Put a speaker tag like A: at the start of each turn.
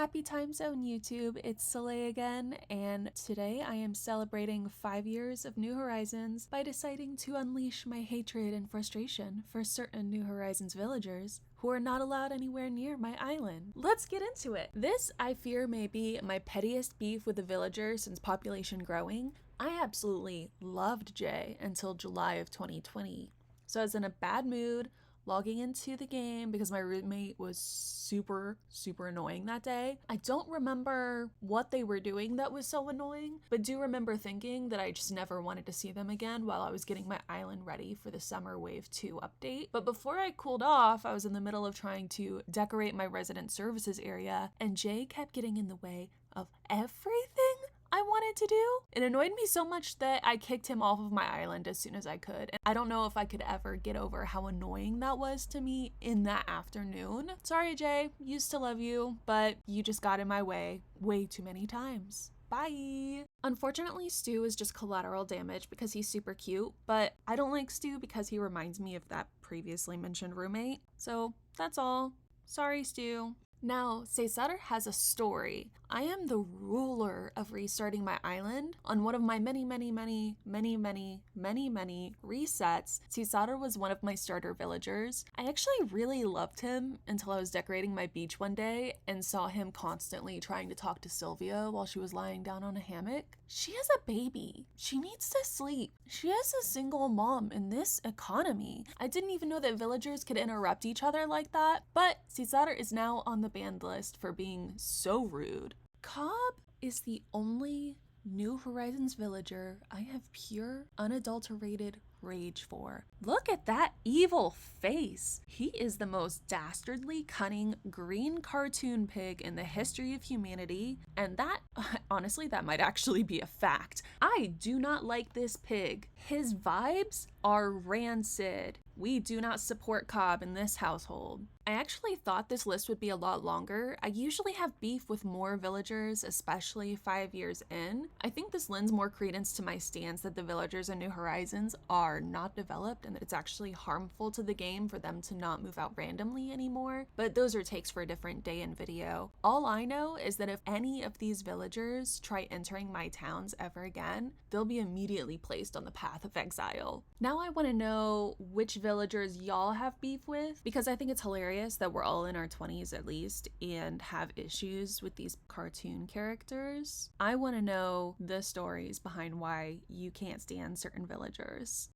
A: Happy Time Zone YouTube, it's Soleil again, and today I am celebrating 5 years of New Horizons by deciding to unleash my hatred and frustration for certain New Horizons villagers who are not allowed anywhere near my island. Let's get into it! This, I fear, may be my pettiest beef with the villagers since population growing. I absolutely loved Jay until July of 2020. So I was in a bad mood, logging into the game because my roommate was super annoying that day. I don't remember what they were doing that was so annoying, but do remember thinking that I just never wanted to see them again while I was getting my island ready for the Summer Wave 2 update. But before I cooled off, I was in the middle of trying to decorate my resident services area, and Jay kept getting in the way of everything I wanted to do. It annoyed me so much that I kicked him off of my island as soon as I could. And I don't know if I could ever get over how annoying that was to me in that afternoon. Sorry, Jay, used to love you, but you just got in my way too many times. Bye! Unfortunately, Stu is just collateral damage because he's super cute, but I don't like Stu because he reminds me of that previously mentioned roommate. So that's all. Sorry, Stu. Now, Cesar has a story. I am the ruler of restarting my island. On one of my many resets, Cesar was one of my starter villagers. I actually really loved him until I was decorating my beach one day and saw him constantly trying to talk to Sylvia while she was lying down on a hammock. She has a baby. She needs to sleep. She has a single mom in this economy. I didn't even know that villagers could interrupt each other like that, but Cesar is now on the banned list for being so rude. Cobb is the only New Horizons villager I have pure, unadulterated rage for. Look at that evil face. He is the most dastardly, cunning, green cartoon pig in the history of humanity, and that, honestly, that might actually be a fact. I do not like this pig. His vibes are rancid. We do not support Cobb in this household. I actually thought this list would be a lot longer. I usually have beef with more villagers, especially 5 years in. I think this lends more credence to my stance that the villagers in New Horizons are not developed and that it's actually harmful to the game for them to not move out randomly anymore. But those are takes for a different day and video. All I know is that if any of these villagers try entering my towns ever again, they'll be immediately placed on the path of exile. Now I want to know which villagers y'all have beef with, because I think it's hilarious that we're all in our 20s at least and have issues with these cartoon characters. I want to know the stories behind why you can't stand certain villagers.